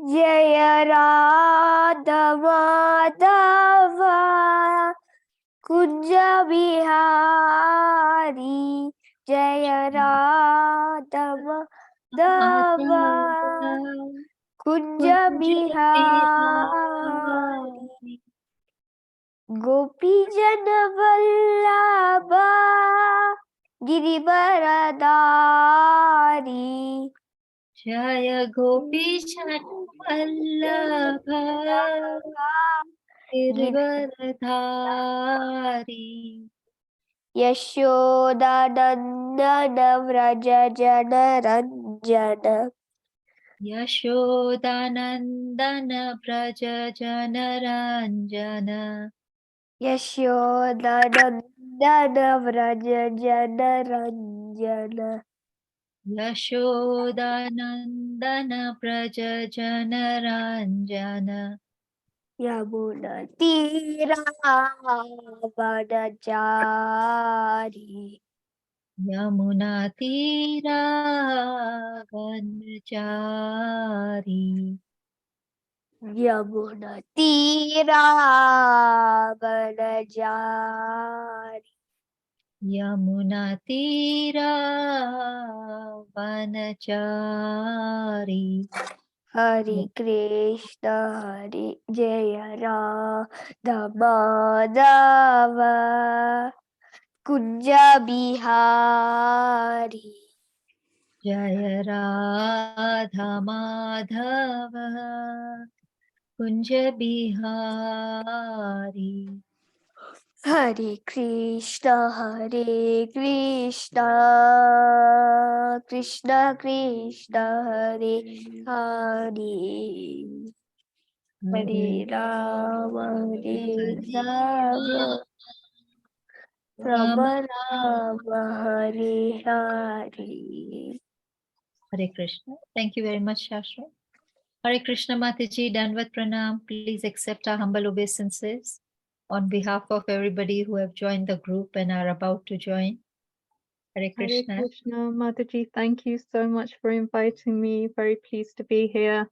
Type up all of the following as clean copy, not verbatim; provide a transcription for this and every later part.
Jaya Radha Madhava Kunja Bihari Jaya Radha Madhava Kunja Bihari Gopi Jana Vallabha Girivaradari Jaya Gopi Vallabha Girivardhari Yashoda Nandana Vraja Jana Ranjana Yashodanandana Braja Janaranjana Yashoda Nandana Vraja Jana Ranjana Yashodanandana Braja Janaranjana Yamuna Tira Vanachari Yamuna Tira Vanachari Yamuna Tira Vanachari Yamuna Tira Vanachari Hare Krishna Hare Jaya Radha Madhava Kunja Bihari Jaya Radha Madhava Kunja Bihari Hare Krishna Krishna Krishna Hare Hare Hare Rama Hare Rama Rama Rama Hare Hare Hare Krishna. Thank you very much, Shashra. Hare Krishna Mataji, Danvat Pranam. Please accept our humble obeisances on behalf of everybody who have joined the group and are about to join. Hare Krishna. Hare Krishna, Mataji, thank you so much for inviting me. Very pleased to be here.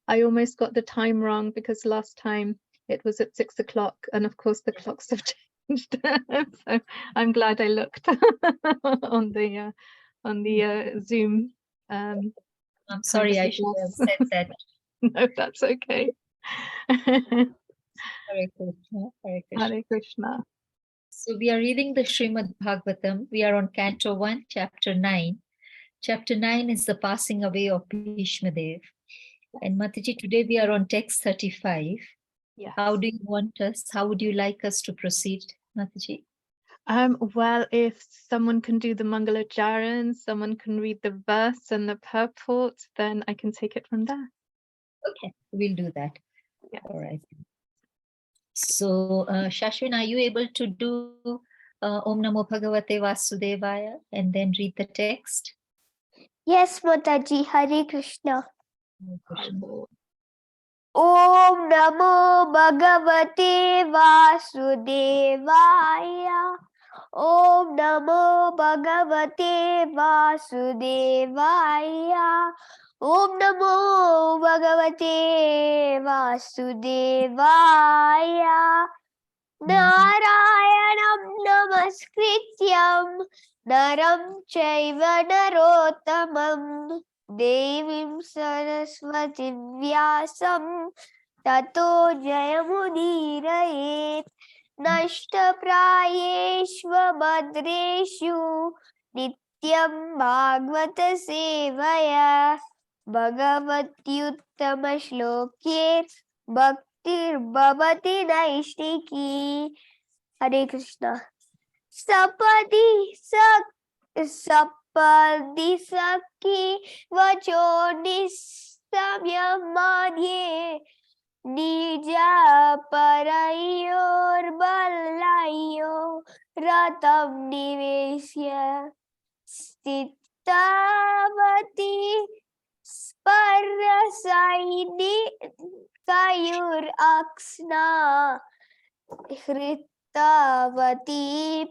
I almost got the time wrong because last time it was at 6 o'clock, and of course the clocks have changed. So I'm glad I looked on the Zoom. I'm sorry, I should have said that. No, that's okay. Hare Krishna. Hare Krishna. Hare Krishna. So we are reading the Srimad Bhagavatam. We are on Canto 1, Chapter 9. Chapter 9 is the passing away of Bhishma Dev. And Mataji, today we are on text 35. Yes. How do you want us, how would you like us to proceed, Mataji? Well, if someone can do the Mangalacharan, someone can read the verse and the purport, then I can take it from there. Okay, we'll do that. Yes. All right. So, Shashwin, are you able to do Om Namo Bhagavate Vasudevaya and then read the text? Yes, Mataji, Hare Krishna. Hare Krishna. Om Namo Bhagavate Vasudevaya. Om Namo Bhagavate Vasudevaya. Om Namo Bhagavate Vasudevaya. Narayanam Namaskrityam Naram Chaiva Narottamam Devim Saraswati Vyasam Tato Jayamudirayet Nashtaprayeshva Bhadreshu Nityam Bhagavata Sevaya Bhagavatyuttama Shlokir Bhaktir Bhavati Naishtiki. Hare Krishna. Sapadi Sakki Vacho Nisamya Madhye Nija Parayor Balayo Ratam Nivesya Stitavati Sparasaini Kayur Aksna Hritavati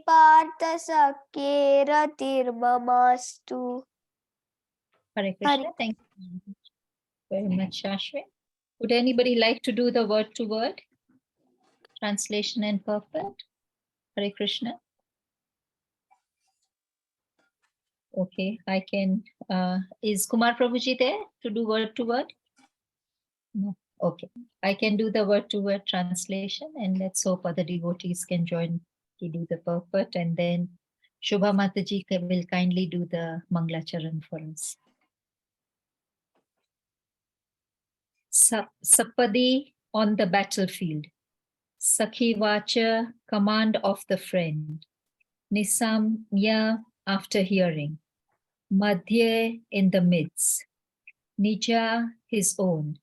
Parthasakeratir Mamastu. Hare Krishna. Thank you very much, Shashwin. Would anybody like to do the word to word translation and purport? Hare Krishna. Okay, I can. Is Kumar Prabhuji there to do word to word? No. Okay, I can do the word to word translation, and let's hope other devotees can join to do the purport, and then Shubha Mataji will kindly do the Manglacharan for us. Sapadi on the battlefield. Sakhi Vacha, command of the friend. Nisamya, after hearing. Madhye, in the midst. Nija, his own.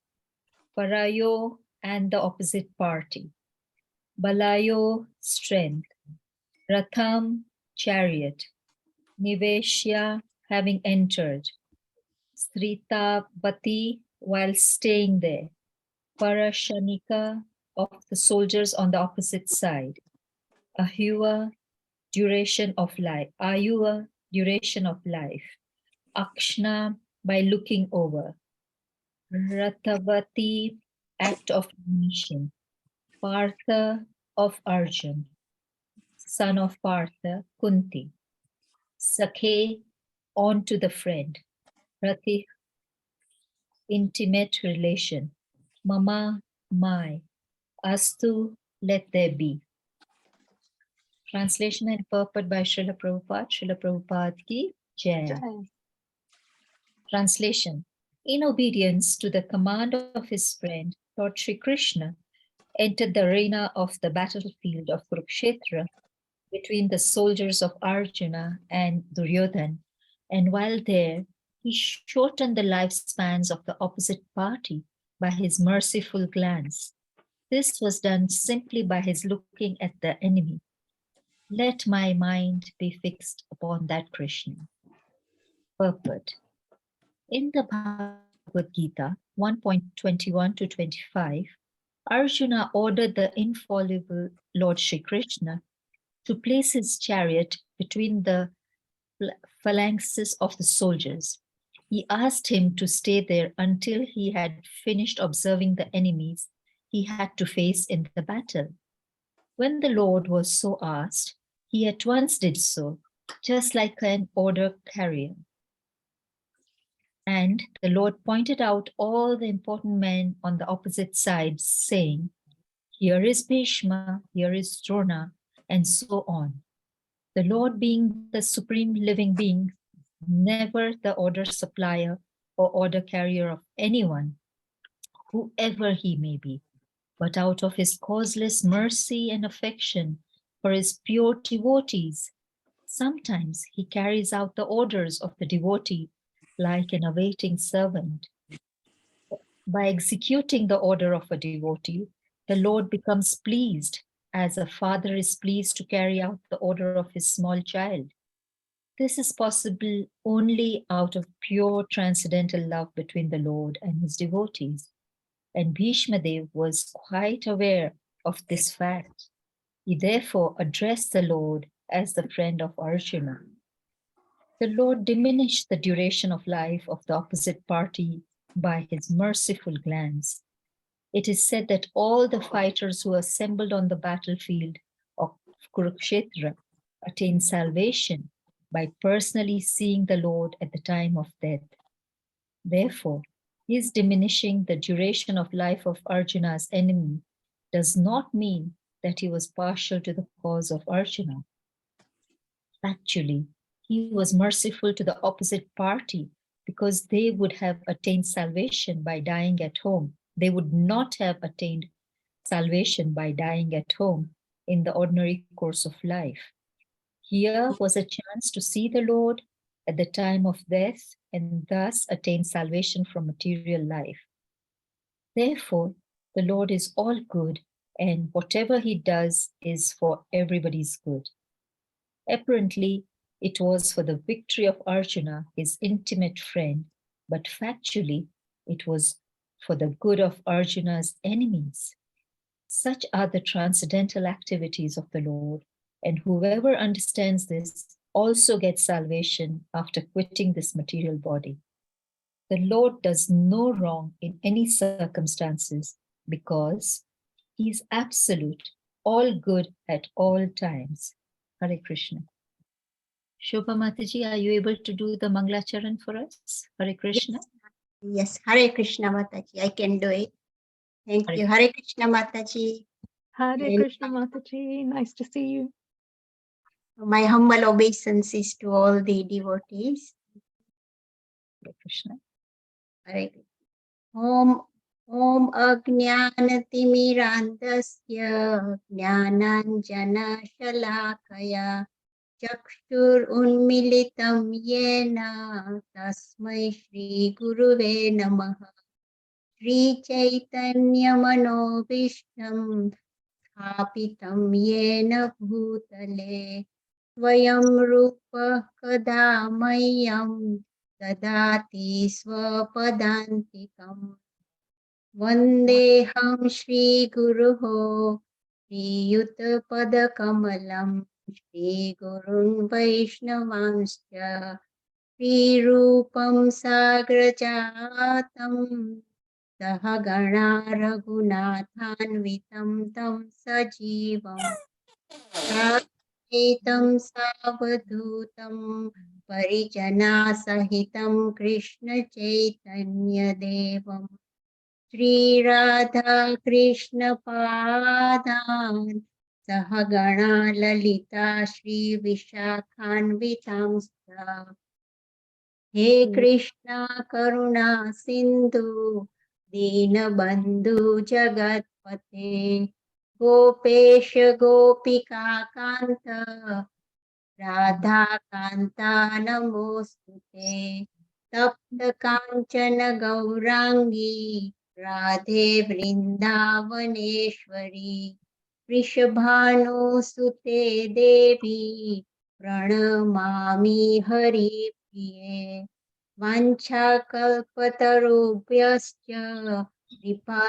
Parayo, and the opposite party. Balayo, strength. Ratham, chariot. Niveshya, having entered. Srita Bati, while staying there. Parashanika, of the soldiers on the opposite side. Ahyua, duration of life. Ayua, duration of life. Akshna, by looking over. Ratavati, act of mission. Partha, of Arjun. Son of Partha, Kunti. Sakhe, on to the friend. Rati, intimate relation. Mama, my. Astu, let there be. Translation and purport by Srila Prabhupada. Srila Prabhupada ki Jai. Translation. In obedience to the command of his friend, Lord Shri Krishna entered the arena of the battlefield of Kurukshetra between the soldiers of Arjuna and Duryodhan, and while there, he shortened the lifespans of the opposite party by his merciful glance. This was done simply by his looking at the enemy. Let my mind be fixed upon that Krishna. Purport. In the Bhagavad Gita 1.21 to 25, Arjuna ordered the infallible Lord Shri Krishna to place his chariot between the phalanxes of the soldiers. He asked him to stay there until he had finished observing the enemies he had to face in the battle. When the Lord was so asked, he at once did so, just like an order carrier. And the Lord pointed out all the important men on the opposite sides, saying, here is Bhishma, here is Drona, and so on. The Lord being the supreme living being, never the order supplier or order carrier of anyone, whoever he may be, but out of his causeless mercy and affection for his pure devotees, sometimes he carries out the orders of the devotee like an awaiting servant. By executing the order of a devotee, the Lord becomes pleased, as a father is pleased to carry out the order of his small child. This is possible only out of pure transcendental love between the Lord and his devotees. And Bhishma Dev was quite aware of this fact. He therefore addressed the Lord as the friend of Arjuna. The Lord diminished the duration of life of the opposite party by his merciful glance. It is said that all the fighters who assembled on the battlefield of Kurukshetra attained salvation by personally seeing the Lord at the time of death. Therefore, his diminishing the duration of life of Arjuna's enemy does not mean that he was partial to the cause of Arjuna. Actually, he was merciful to the opposite party because they would have attained salvation by dying at home. They would not have attained salvation by dying at home in the ordinary course of life. Here was a chance to see the Lord at the time of death and thus attain salvation from material life. Therefore, the Lord is all good, and whatever he does is for everybody's good. Apparently, it was for the victory of Arjuna, his intimate friend, but factually, it was for the good of Arjuna's enemies. Such are the transcendental activities of the Lord, and whoever understands this also gets salvation after quitting this material body. The Lord does no wrong in any circumstances because he is absolute, all good at all times. Hare Krishna. Shobha Mataji, are you able to do the Manglacharan for us? Hare Krishna. Yes, Hare Krishna Mataji, I can do it. Thank Hare you. Hare Krishna Mataji. Hare And Krishna Mataji, nice to see you. my humble obeisances to all the devotees. Krishna. Hare Krishna. Om Ajnanatimirandasya Jnananjanashalakaya Chakshurunmilitam Yena Tasmai Shri Guruve Namaha Shri Chaitanya Manobishtam स्थापितं येन भूतले स्वयं रूपः कदा मह्यं ददाति स्वपदान्तिकम् वन्देऽहं श्रीगुरोः श्रीयुतपदकमलं श्रीगुरुन् वैष्णवांश्च श्रीरूपं साग्रजातं सहगणा रघुनाथान्वितं तं सजीवं साद्वैतं सावधूतं परिजनासहितं कृष्णचैतन्यदेवं श्रीराधाकृष्णपादान् सहगणा ललिता श्रीविशाखान्वितांश्च हे कृष्णा करुणा सिन्धु दीनबन्धु जगत्पते गोपेश गोपिका कान्त राधाकान्ता नमोऽस्तुते तप्त काञ्चन गौराङ्गी राधे वृन्दावनेश्वरी वृषभानुसुते देवी प्रणमामि हरिप्रिये वाञ्छाकल्पतरुभ्यश्च कृपा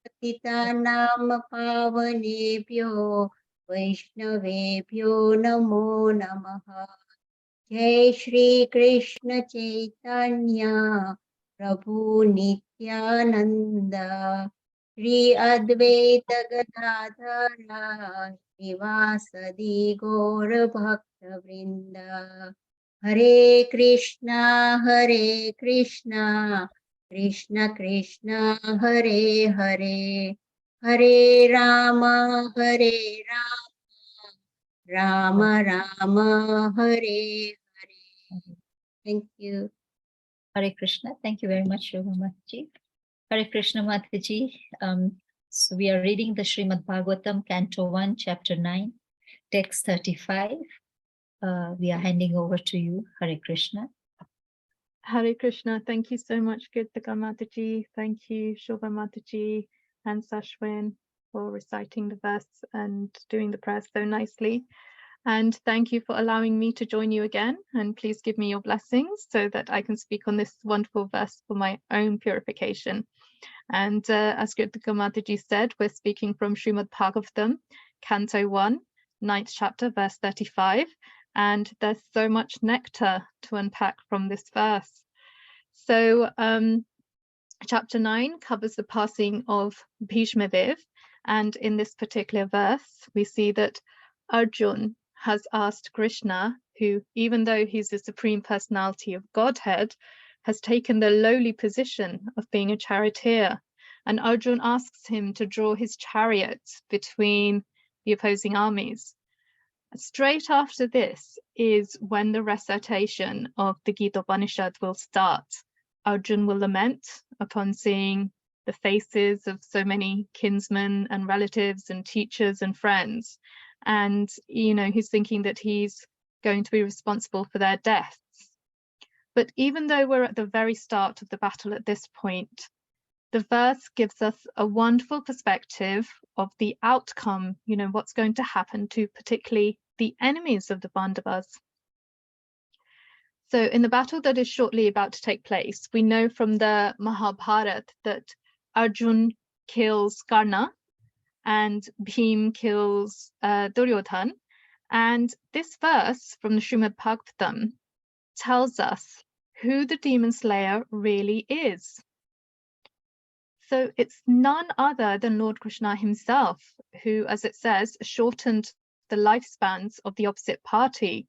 पतितानां पावनेभ्यो वैष्णवेभ्यो नमो नमः जय श्री कृष्ण चैतन्य प्रभु नित्यानंद श्री अद्वैत गदाधर श्रीवासदि गौर भक्त वृंद हरे Krishna Krishna Krishna Hare Hare Hare Ram Ram Ram Hare Hare. Thank you. Hare Krishna. Thank you very much, Shobha Mataji. Hare Krishna Mataji. So we are reading the Srimad Bhagavatam, Canto 1, Chapter 9, Text 35. We are handing over to you, Hare Krishna. Hare Krishna, thank you so much, Kirtika Mataji. Thank you, Shobha Mataji and Sashwin for reciting the verse and doing the prayer so nicely. And thank you for allowing me to join you again. And please give me your blessings so that I can speak on this wonderful verse for my own purification. And as Kirtika Mataji said, we're speaking from Srimad Bhagavatam, Canto 1, 9th chapter, verse 35. And there's so much nectar to unpack from this verse. So chapter 9 covers the passing of Bhishma Dev. And in this particular verse, we see that Arjun has asked Krishna, who, even though he's the Supreme Personality of Godhead, has taken the lowly position of being a charioteer. And Arjun asks him to draw his chariot between the opposing armies. Straight after this is when the recitation of the Gita Upanishad will start. Arjun will lament upon seeing the faces of so many kinsmen and relatives and teachers and friends. And, he's thinking that he's going to be responsible for their deaths. But even though we're at the very start of the battle at this point, the verse gives us a wonderful perspective of the outcome, what's going to happen to particularly the enemies of the Pandavas. So in the battle that is shortly about to take place, we know from the Mahabharata that Arjun kills Karna and Bhim kills Duryodhan. And this verse from the Srimad Bhagavatam tells us who the demon slayer really is. So it's none other than Lord Krishna himself, who, as it says, shortened the lifespans of the opposite party.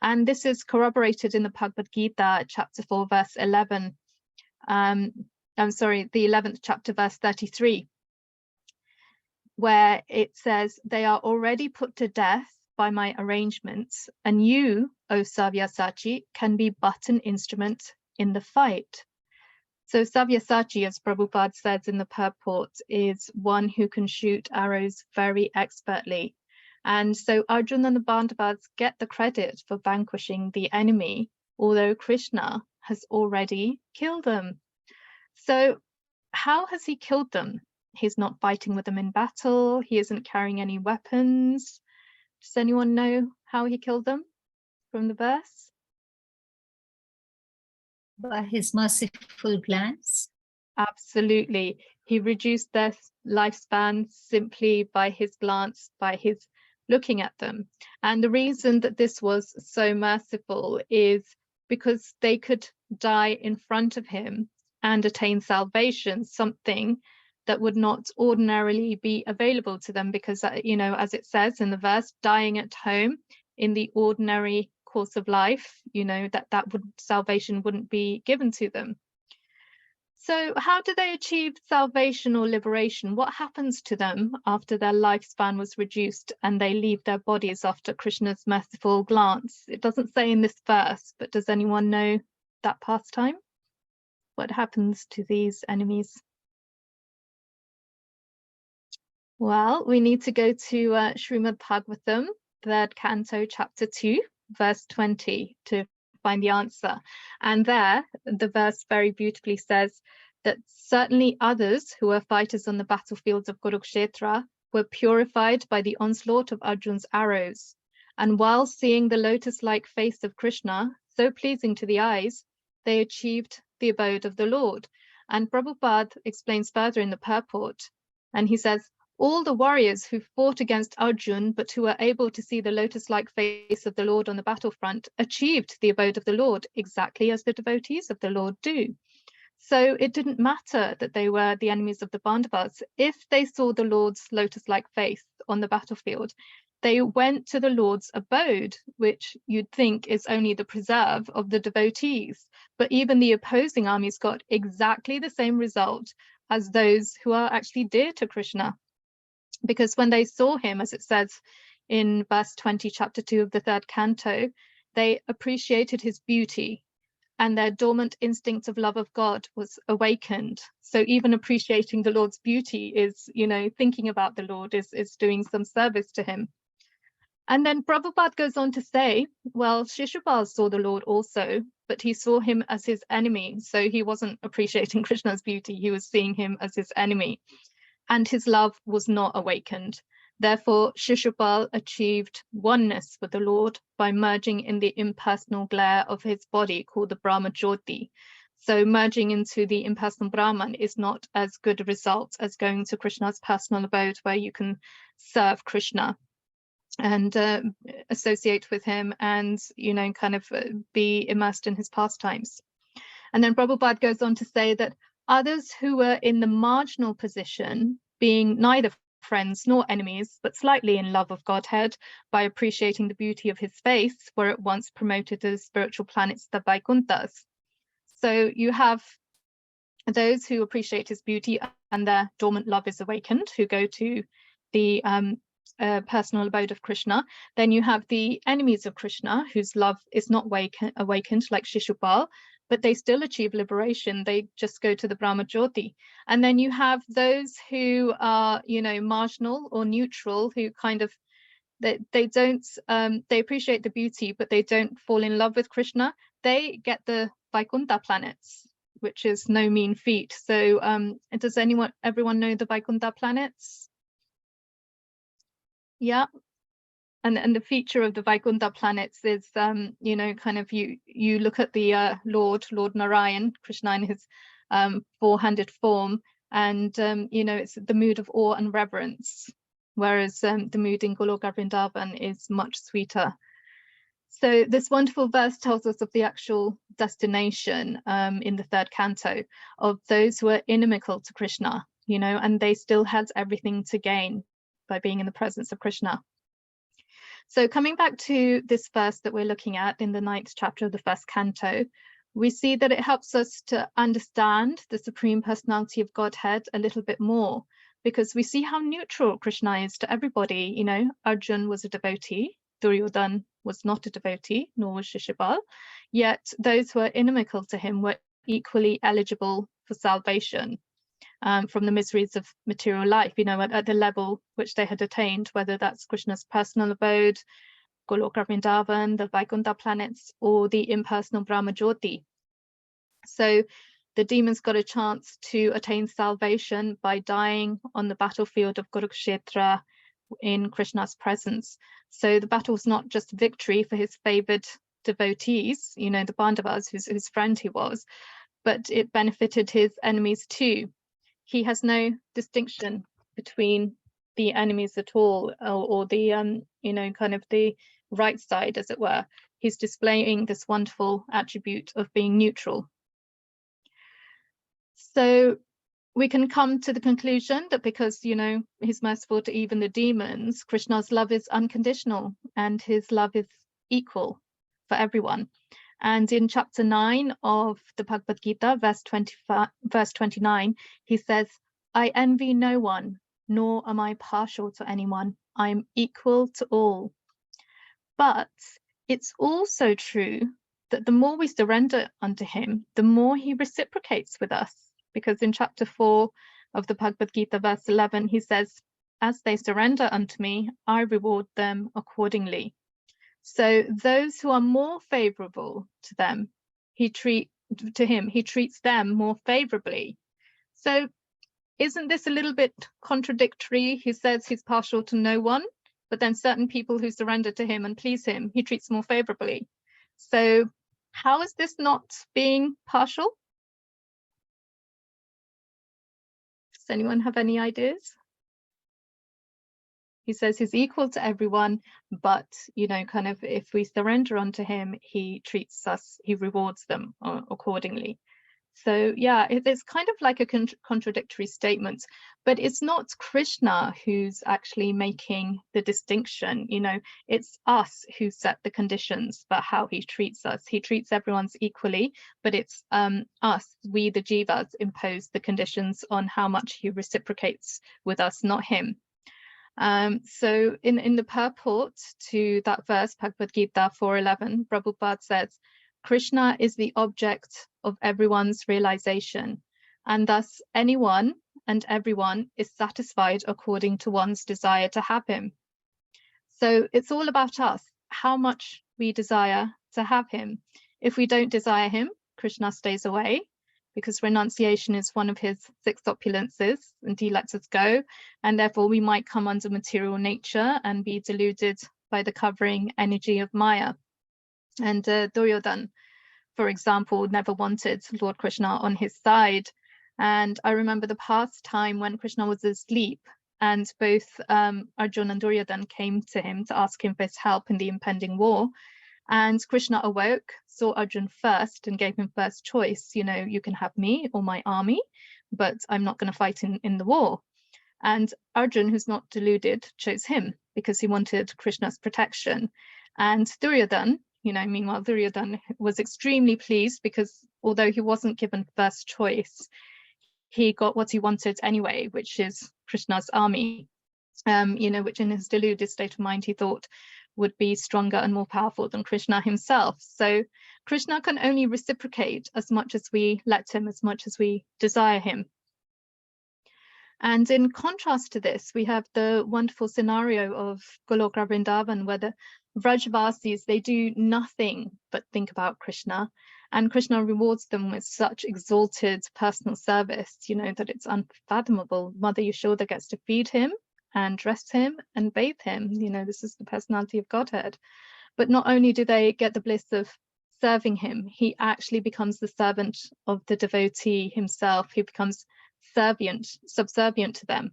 And this is corroborated in the Bhagavad Gita, chapter 4, verse 11. I'm sorry, the 11th chapter, verse 33, where it says, "They are already put to death by my arrangements, and you, O Savyasachi, can be but an instrument in the fight." So Savyasachi, as Prabhupada says in the purport, is one who can shoot arrows very expertly. And so Arjuna and the Pandavas get the credit for vanquishing the enemy, although Krishna has already killed them. So how has he killed them? He's not fighting with them in battle. He isn't carrying any weapons. Does anyone know how he killed them from the verse? By his merciful glance. Absolutely. He reduced their lifespan simply by his glance, by his looking at them. And the reason that this was so merciful is because they could die in front of him and attain salvation, something that would not ordinarily be available to them, because, you know, as it says in the verse, dying at home in the ordinary course of life, you know, that salvation wouldn't be given to them. So how do they achieve salvation or liberation? What happens to them after their lifespan was reduced and they leave their bodies after Krishna's merciful glance? It doesn't say in this verse, but does anyone know that pastime? What happens to these enemies? Well, we need to go to Srimad Bhagavatam, 3rd canto, chapter 2, verse 20 to find the answer. And there, the verse very beautifully says that certainly others who were fighters on the battlefields of Kurukshetra were purified by the onslaught of Arjun's arrows. And while seeing the lotus-like face of Krishna, so pleasing to the eyes, they achieved the abode of the Lord. And Prabhupada explains further in the purport, and he says, all the warriors who fought against Arjun, but who were able to see the lotus-like face of the Lord on the battlefront, achieved the abode of the Lord, exactly as the devotees of the Lord do. So it didn't matter that they were the enemies of the Pandavas. If they saw the Lord's lotus-like face on the battlefield, they went to the Lord's abode, which you'd think is only the preserve of the devotees. But even the opposing armies got exactly the same result as those who are actually dear to Krishna. Because when they saw him, as it says in verse 20, chapter 2 of the 3rd canto, they appreciated his beauty and their dormant instinct of love of God was awakened. So even appreciating the Lord's beauty is, you know, thinking about the Lord is doing some service to him. And then Prabhupada goes on to say, well, Shishupal saw the Lord also, but he saw him as his enemy. So he wasn't appreciating Krishna's beauty, he was seeing him as his enemy. And his love was not awakened. Therefore, Shishupal achieved oneness with the Lord by merging in the impersonal glare of his body called the Brahma Jyoti. So merging into the impersonal Brahman is not as good a result as going to Krishna's personal abode, where you can serve Krishna and associate with him and, you know, kind of be immersed in his pastimes. And then Prabhupada goes on to say that others who were in the marginal position, being neither friends nor enemies, but slightly in love of Godhead, by appreciating the beauty of his face, were at once promoted as spiritual planets, the Vaikunthas. So you have those who appreciate his beauty and their dormant love is awakened, who go to the personal abode of Krishna. Then you have the enemies of Krishna, whose love is not awakened, like Shishupal, but they still achieve liberation. They just go to the Brahma Jyoti. And then you have those who are, you know, marginal or neutral, who kind of, they don't, they appreciate the beauty, but they don't fall in love with Krishna. They get the Vaikuntha planets, which is no mean feat. So does everyone know the Vaikuntha planets? Yeah. And the feature of the Vaikuntha planets is, you know, kind of you look at the Lord Narayan, Krishna in his four-handed form, and, you know, it's the mood of awe and reverence, whereas the mood in Goloka Vrindavan is much sweeter. So this wonderful verse tells us of the actual destination in the third canto of those who are inimical to Krishna, you know, and they still had everything to gain by being in the presence of Krishna. So coming back to this verse that we're looking at in the 9th chapter of the first canto, we see that it helps us to understand the Supreme Personality of Godhead a little bit more, because we see how neutral Krishna is to everybody. You know, Arjun was a devotee, Duryodhana was not a devotee, nor was Shishupal, yet those who are inimical to him were equally eligible for salvation from the miseries of material life, you know, at the level which they had attained, whether that's Krishna's personal abode, Goloka Vrindavan, the Vaikuntha planets, or the impersonal Brahma Jyoti. So the demons got a chance to attain salvation by dying on the battlefield of Kurukshetra in Krishna's presence. So the battle was not just victory for his favored devotees, you know, the Pandavas, whose friend he was, but it benefited his enemies too. He has no distinction between the enemies at all, or the, you know, kind of the right side, as it were. He's displaying this wonderful attribute of being neutral. So we can come to the conclusion that because, you know, he's merciful to even the demons, Krishna's love is unconditional and his love is equal for everyone. And in chapter 9 of the Bhagavad Gita, verse 29, he says, I envy no one, nor am I partial to anyone. I am equal to all. But it's also true that the more we surrender unto him, the more he reciprocates with us. Because in chapter 4 of the Bhagavad Gita, verse 11, he says, as they surrender unto me, I reward them accordingly. So those who are more favorable to them, he treats them more favorably. So isn't this a little bit contradictory? He says he's partial to no one, but then certain people who surrender to him and please him, he treats more favorably. So how is this not being partial? Does anyone have any ideas? He says he's equal to everyone, but, you know, kind of if we surrender unto him, he treats us, he rewards them accordingly. So yeah, it's kind of like a contradictory statement, but it's not Krishna who's actually making the distinction, you know, it's us who set the conditions for how he treats us. He treats everyone equally, but it's us, we the jivas, impose the conditions on how much he reciprocates with us, not him. So in the purport to that verse, Bhagavad Gita 4:11, Prabhupada says, Krishna is the object of everyone's realization, and thus anyone and everyone is satisfied according to one's desire to have him. So it's all about us, how much we desire to have him. If we don't desire him, Krishna stays away, because renunciation is one of his 6 opulences, and he lets us go, and therefore we might come under material nature and be deluded by the covering energy of Maya. And Duryodhana, for example, never wanted Lord Krishna on his side. And I remember the past time when Krishna was asleep, and both Arjun and Duryodhana came to him to ask him for his help in the impending war. And Krishna awoke, saw Arjun first and gave him first choice. You know, you can have me or my army, but I'm not going to fight in the war. And Arjun, who's not deluded, chose him because he wanted Krishna's protection. And Duryodhana, you know, meanwhile, Duryodhana was extremely pleased because although he wasn't given first choice, he got what he wanted anyway, which is Krishna's army, you know, which in his deluded state of mind, he thought would be stronger and more powerful than Krishna himself. So Krishna can only reciprocate as much as we let him, as much as we desire him. And in contrast to this, we have the wonderful scenario of Goloka Vrindavan, where the Vrajavasis, they do nothing but think about Krishna, and Krishna rewards them with such exalted personal service, you know, that it's unfathomable. Mother Yashoda gets to feed him and dress him and bathe him. You know, this is the personality of Godhead. But not only do they get the bliss of serving him, he actually becomes the servant of the devotee himself. He becomes subservient to them.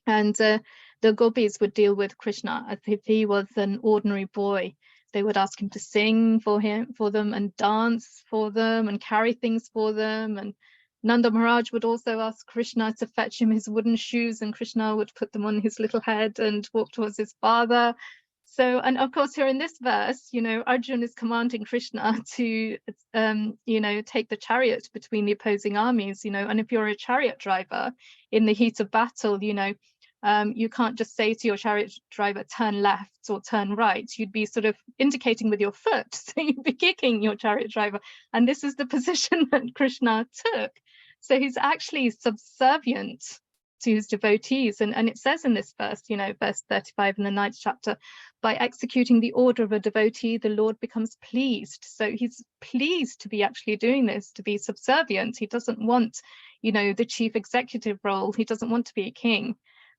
And the gopis would deal with Krishna as if he was an ordinary boy. They would ask him to sing for them and dance for them and carry things for them. And Nanda Maharaj would also ask Krishna to fetch him his wooden shoes, and Krishna would put them on his little head and walk towards his father. So, and of course, here in this verse, you know, Arjun is commanding Krishna to, you know, take the chariot between the opposing armies, you know, and if you're a chariot driver in the heat of battle, you know, you can't just say to your chariot driver, turn left or turn right. You'd be sort of indicating with your foot. So you'd be kicking your chariot driver. And this is the position that Krishna took. So he's actually subservient to his devotees. And it says in this verse, you know, verse 35 in the 9th chapter, by executing the order of a devotee, the Lord becomes pleased. So he's pleased to be actually doing this, to be subservient. He doesn't want, you know, the chief executive role. He doesn't want to be a king.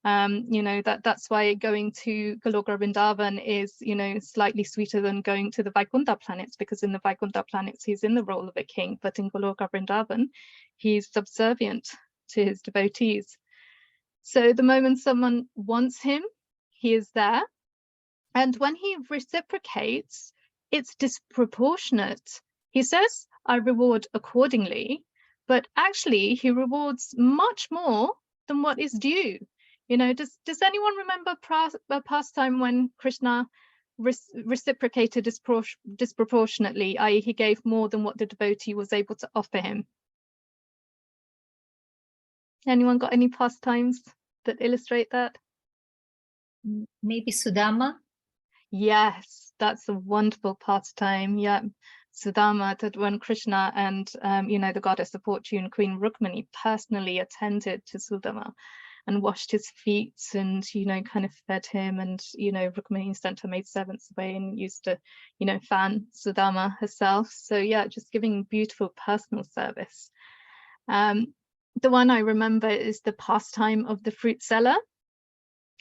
You know, that's why going to Goloka Vrindavan is, you know, slightly sweeter than going to the Vaikuntha planets, because in the Vaikuntha planets he's in the role of a king, but in Goloka Vrindavan he's subservient to his devotees. So the moment someone wants him, he is there, and when he reciprocates, it's disproportionate. He says, I reward accordingly, but actually he rewards much more than what is due. You know, does anyone remember a past time when Krishna reciprocated disproportionately, i.e. he gave more than what the devotee was able to offer him? Anyone got any pastimes that illustrate that? Maybe Sudama? Yes, that's a wonderful pastime. Yeah, Sudama, that when Krishna and, you know, the goddess of fortune, Queen Rukmini, personally attended to Sudama and washed his feet and, you know, kind of fed him. And, you know, Rukmini sent her maidservants away and used to, you know, fan Sudama herself. So yeah, just giving beautiful personal service. The one I remember is the pastime of the fruit seller.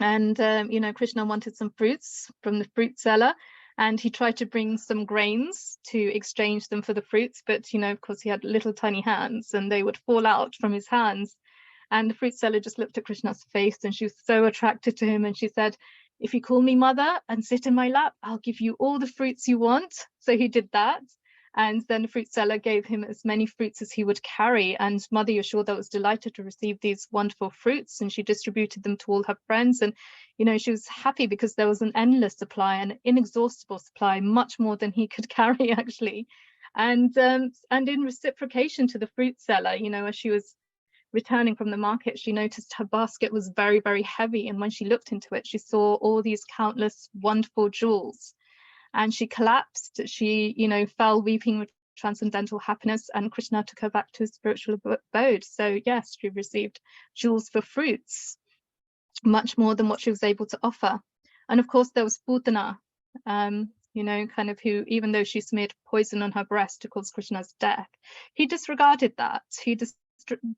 And, you know, Krishna wanted some fruits from the fruit seller, and he tried to bring some grains to exchange them for the fruits. But, you know, of course, he had little tiny hands and they would fall out from his hands. And the fruit seller just looked at Krishna's face, and she was so attracted to him. And she said, if you call me mother and sit in my lap, I'll give you all the fruits you want. So he did that. And then the fruit seller gave him as many fruits as he would carry. And Mother Yashoda was delighted to receive these wonderful fruits, and she distributed them to all her friends. And, you know, she was happy because there was an endless supply, an inexhaustible supply, much more than he could carry, actually. And in reciprocation to the fruit seller, you know, as she was returning from the market, she noticed her basket was very, very heavy. And when she looked into it, she saw all these countless wonderful jewels. And she collapsed. She, you know, fell weeping with transcendental happiness, and Krishna took her back to his spiritual abode. So yes, she received jewels for fruits, much more than what she was able to offer. And of course there was Putana, you know, kind of who, even though she smeared poison on her breast to cause Krishna's death, he disregarded that. He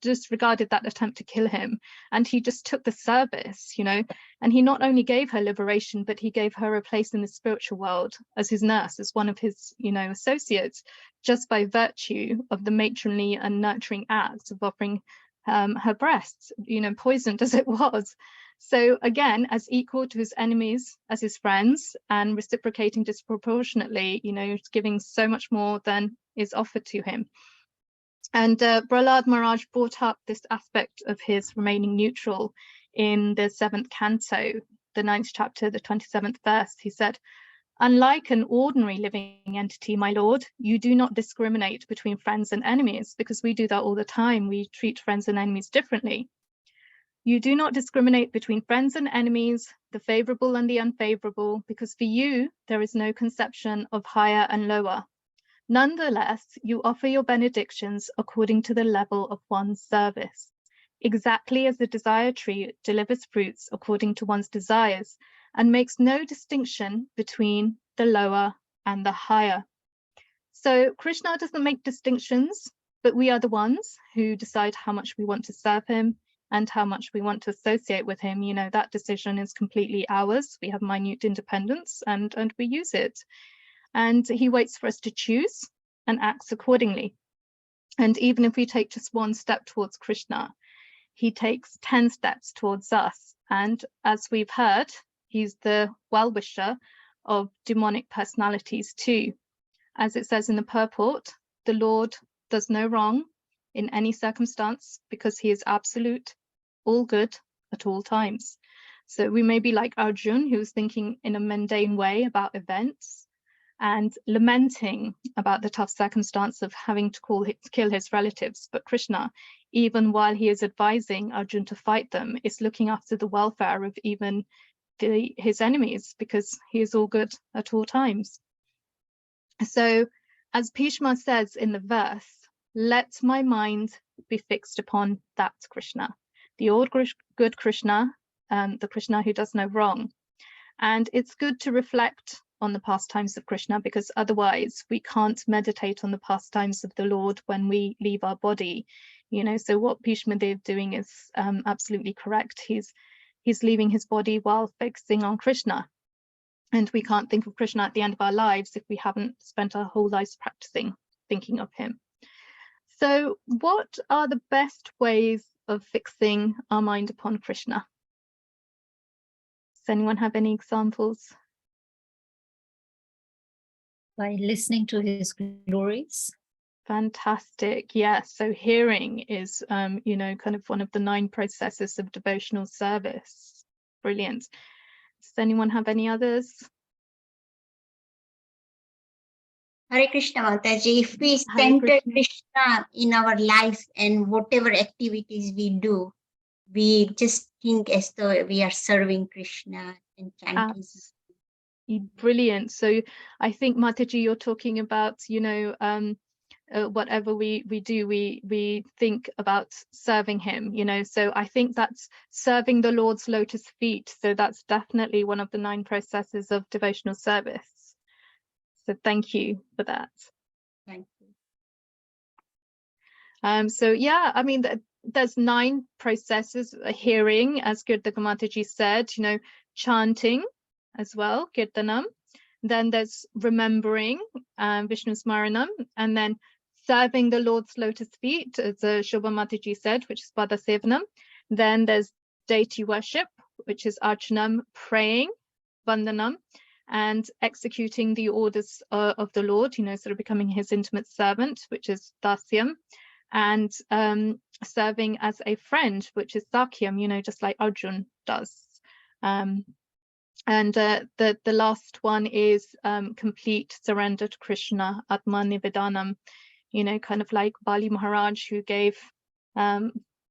disregarded that attempt to kill him, and he just took the service, you know, and he not only gave her liberation, but he gave her a place in the spiritual world as his nurse, as one of his, you know, associates, just by virtue of the matronly and nurturing act of offering her breasts, you know, poisoned as it was. So again, as equal to his enemies as his friends, and reciprocating disproportionately, you know, giving so much more than is offered to him. And Prahlad Maharaj brought up this aspect of his remaining neutral in the 7th canto, the 9th chapter, the 27th verse. He said, unlike an ordinary living entity, my lord, you do not discriminate between friends and enemies, because we do that all the time. We treat friends and enemies differently. You do not discriminate between friends and enemies, the favorable and the unfavorable, because for you, there is no conception of higher and lower. Nonetheless, you offer your benedictions according to the level of one's service, exactly as the desire tree delivers fruits according to one's desires, and makes no distinction between the lower and the higher. So Krishna doesn't make distinctions, but we are the ones who decide how much we want to serve him and how much we want to associate with him. You know, that decision is completely ours. We have minute independence, and we use it. And he waits for us to choose and acts accordingly. And even if we take just one step towards Krishna, he takes 10 steps towards us. And as we've heard, he's the well-wisher of demonic personalities too. As it says in the purport, the Lord does no wrong in any circumstance because he is absolute, all good at all times. So we may be like Arjun, who's thinking in a mundane way about events and lamenting about the tough circumstance of having to kill his relatives. But Krishna, even while he is advising Arjun to fight them, is looking after the welfare of even his enemies, because he is all good at all times. So as Bhishma says in the verse, let my mind be fixed upon that Krishna, the old good Krishna, the Krishna who does no wrong. And it's good to reflect on the pastimes of Krishna, because otherwise we can't meditate on the pastimes of the Lord when we leave our body. You know, so what Bhishma Dev doing is absolutely correct. He's leaving his body while focusing on Krishna. And we can't think of Krishna at the end of our lives if we haven't spent our whole lives practicing thinking of him. So what are the best ways of fixing our mind upon Krishna? Does anyone have any examples? By listening to his glories. Fantastic. Yes. So hearing is, you know, kind of one of the 9 processes of devotional service. Brilliant. Does anyone have any others? Hare Krishna Mataji, if we Hare center Krishna. Krishna in our life and whatever activities we do, we just think as though we are serving Krishna and chanting. Brilliant. So I think, Mataji, you're talking about, you know, whatever we do, we think about serving him, you know. So I think that's serving the Lord's lotus feet. So that's definitely one of the 9 processes of devotional service. So thank you for that. Thank you. So yeah, I mean, there's 9 processes: hearing, as Kirtaka Mataji said, you know, chanting as well, Kirtanam. Then there's remembering, Vishnu Smaranam, and then serving the Lord's lotus feet, as Shobha Mataji said, which is Pada Sevanam. Then there's deity worship, which is Archanam, praying, Vandanam, and executing the orders of the Lord, you know, sort of becoming his intimate servant, which is Dasyam, and serving as a friend, which is Sakyam, you know, just like Arjun does. And the last one is complete surrender to Krishna, Atma Nivedanam, you know, kind of like Bali Maharaj, who gave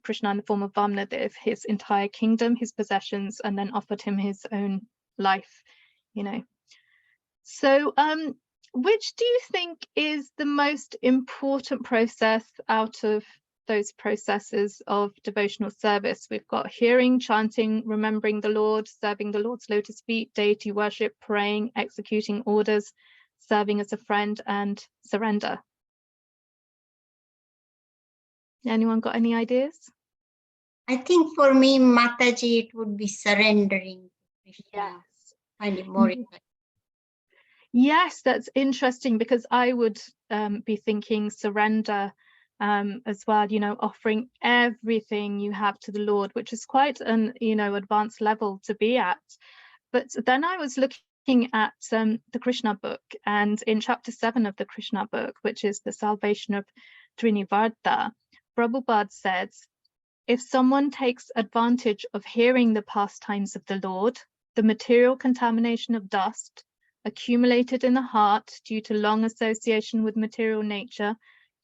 Krishna in the form of Vamnadev his entire kingdom, his possessions, and then offered him his own life, you know. So which do you think is the most important process out of those processes of devotional service? We've got hearing, chanting, remembering the Lord, serving the Lord's lotus feet, deity worship, praying, executing orders, serving as a friend, and surrender. Anyone got any ideas? I think for me, Mataji, it would be surrendering to Krishna. Yes. Find it more effective. Yes, that's interesting, because I would be thinking surrender as well, you know, offering everything you have to the Lord, which is quite an, you know, advanced level to be at. But then I was looking at the Krishna book, and in chapter 7 of the Krishna book, which is the salvation of Trinivarta, Prabhupada says, if someone takes advantage of hearing the pastimes of the Lord, the material contamination of dust accumulated in the heart due to long association with material nature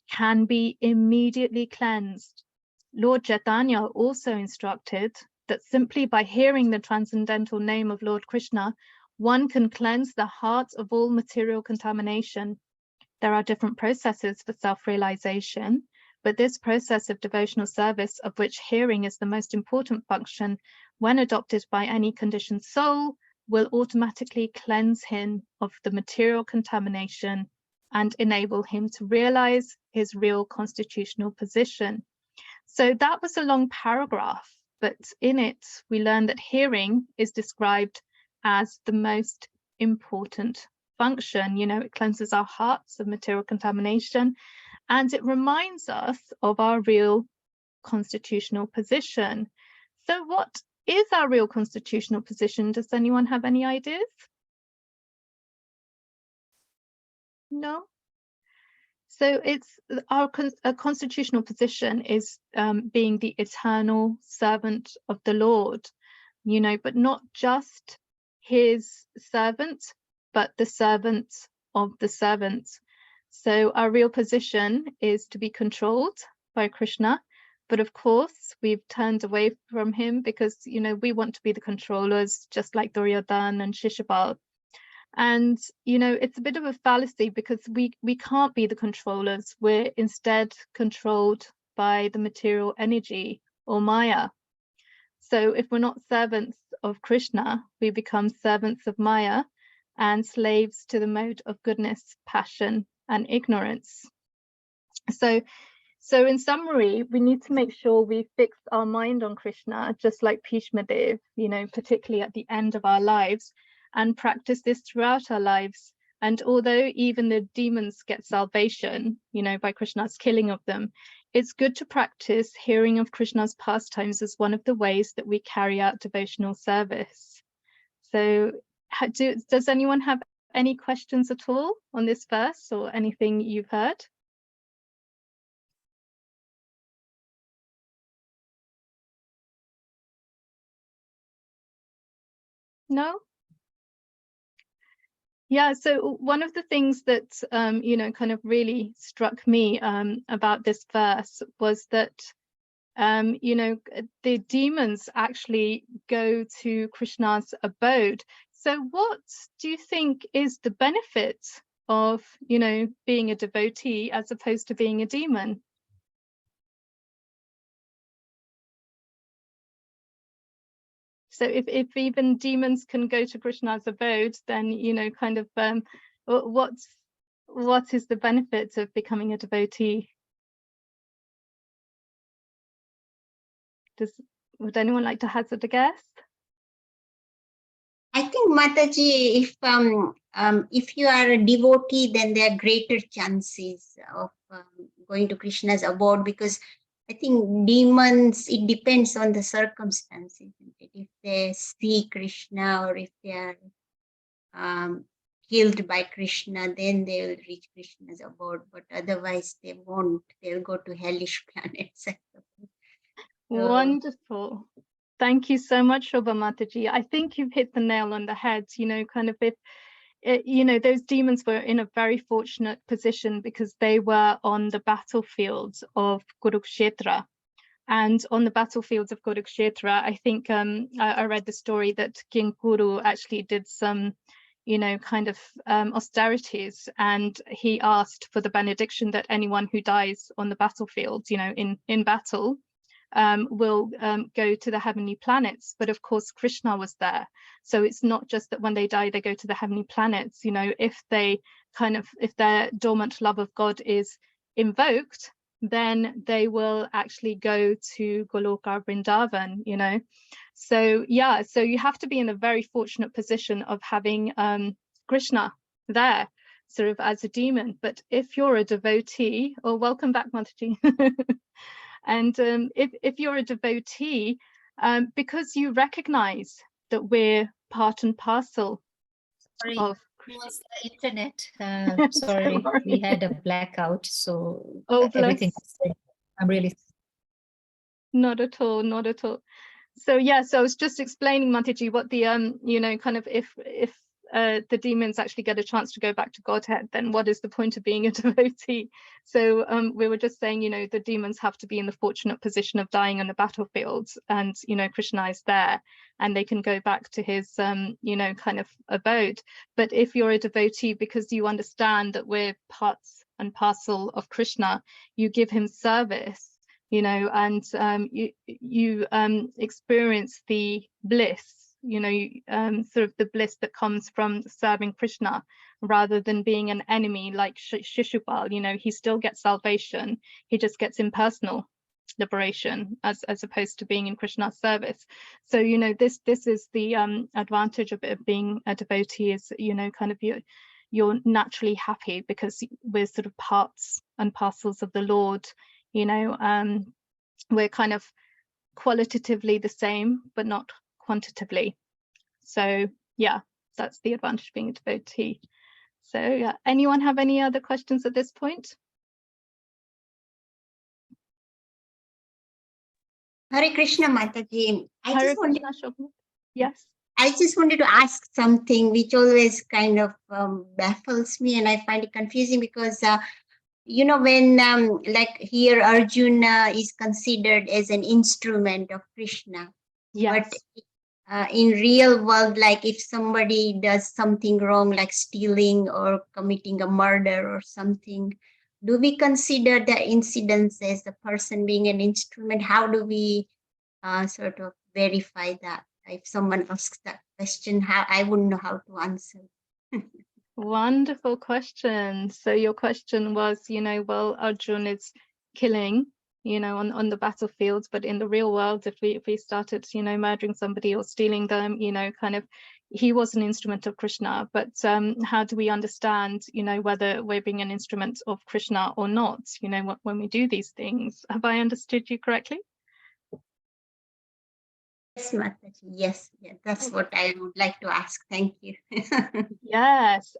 can be immediately cleansed. Lord Chaitanya also instructed that simply by hearing the transcendental name of Lord Krishna, one can cleanse the heart of all material contamination. There are different processes for self-realization, but this process of devotional service, of which hearing is the most important function, when adopted by any conditioned soul, will automatically cleanse him of the material contamination and enable him to realize his real constitutional position. So that was a long paragraph, but in it we learn that hearing is described as the most important function. You know, it cleanses our hearts of material contamination, and it reminds us of our real constitutional position. So what is our real constitutional position? Does anyone have any ideas? No. So it's our constitutional position is being the eternal servant of the Lord, you know, but not just his servant, but the servant of the servant. So our real position is to be controlled by Krishna. But of course, we've turned away from him because, you know, we want to be the controllers, just like Duryodhana and Shishupal. And, you know, it's a bit of a fallacy because we can't be the controllers. We're instead controlled by the material energy or Maya. So if we're not servants of Krishna, we become servants of Maya and slaves to the mode of goodness, passion, and ignorance. So in summary, we need to make sure we fix our mind on Krishna, just like Bhishma Dev, you know, particularly at the end of our lives, and practice this throughout our lives. And although even the demons get salvation, you know, by Krishna's killing of them, it's good to practice hearing of Krishna's pastimes as one of the ways that we carry out devotional service. So does anyone have any questions at all on this verse or anything you've heard? No? Yeah, so one of the things that, you know, kind of really struck me about this verse was that, you know, the demons actually go to Krishna's abode. So what do you think is the benefit of, you know, being a devotee as opposed to being a demon? So if even demons can go to Krishna's abode, then, you know, kind of what is the benefit of becoming a devotee? Would anyone like to hazard a guess? I think, Mataji, if you are a devotee, then there are greater chances of going to Krishna's abode, because I think demons, it depends on the circumstances. If they see Krishna or if they are killed by Krishna, then they will reach Krishna's abode. But otherwise, they won't. They'll go to hellish planets. Wonderful. Thank you so much, Shobha Mataji. I think you've hit the nail on the head. You know, kind of if, you know, those demons were in a very fortunate position because they were on the battlefields of Kurukshetra. And on the battlefields of Kurukshetra, I think I read the story that King Kuru actually did some, you know, kind of austerities, and he asked for the benediction that anyone who dies on the battlefield, you know, in battle, will go to the heavenly planets. But of course, Krishna was there. So it's not just that when they die, they go to the heavenly planets. You know, if they kind of, if their dormant love of God is invoked, then they will actually go to Goloka Vrindavan, you know. So yeah, so you have to be in a very fortunate position of having Krishna there, sort of as a demon. But if you're a devotee, or welcome back, Mataji. And if you're a devotee, because you recognize that we're part and parcel of was the internet. Sorry, we had a blackout, so everything. I'm really not at all, not at all. So yeah, so I was just explaining, Mataji, what the you know, kind of if the demons actually get a chance to go back to Godhead, then what is the point of being a devotee? So we were just saying, you know, the demons have to be in the fortunate position of dying on the battlefield, and, you know, Krishna is there and they can go back to his, you know, kind of abode. But if you're a devotee, because you understand that we're parts and parcel of Krishna, you give him service, you know, and you experience the bliss, you know, sort of the bliss that comes from serving Krishna, rather than being an enemy like Shishupal. You know, he still gets salvation, he just gets impersonal liberation as opposed to being in Krishna's service. So, you know, this is the advantage of it, being a devotee, is, you know, kind of you're naturally happy because we're sort of parts and parcels of the Lord, you know. We're kind of qualitatively the same, but not quantitatively. So yeah, that's the advantage of being a devotee. So anyone have any other questions at this point? Hare Krishna, Mataji. Hare Krishna, Shobha. Yes. I just wanted to ask something which always kind of baffles me, and I find it confusing because, when like here Arjuna is considered as an instrument of Krishna, Yes. but in real world, like if somebody does something wrong, like stealing or committing a murder or something, do we consider the incidents as the person being an instrument? How do we sort of verify that? If someone asks that question, how I wouldn't know how to answer. Wonderful question. So your question was, well, Arjun is killing, on the battlefield, but in the real world, if we started, murdering somebody or stealing them, kind of, he was an instrument of Krishna. But how do we understand, whether we're being an instrument of Krishna or not, when we do these things? Have I understood you correctly? Yes, Mataji. Yes, that's what I would like to ask. Thank you. Yes.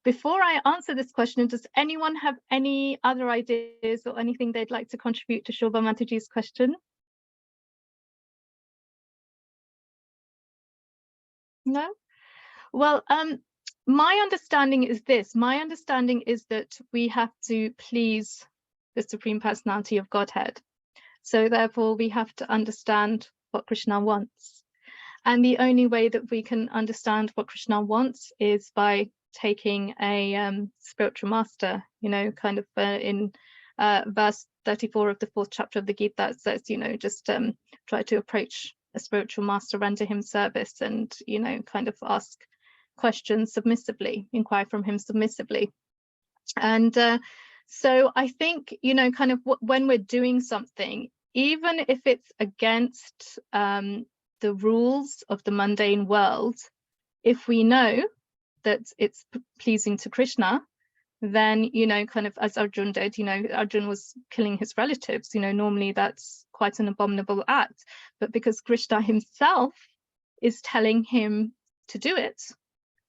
Before I answer this question, does anyone have any other ideas or anything they'd like to contribute to Shobha Mataji's question? No? Well, my understanding is this. My understanding is that we have to please the Supreme Personality of Godhead. So therefore, we have to understand what Krishna wants. And the only way that we can understand what Krishna wants is by taking a spiritual master, kind of in verse 34 of the 4th chapter of the Gita, it says, just try to approach a spiritual master, render him service, and, kind of ask questions submissively, inquire from him submissively. And so I think, kind of when we're doing something, even if it's against the rules of the mundane world, if we know that it's pleasing to Krishna, then, kind of as Arjun did, Arjun was killing his relatives, normally that's quite an abominable act. But because Krishna himself is telling him to do it,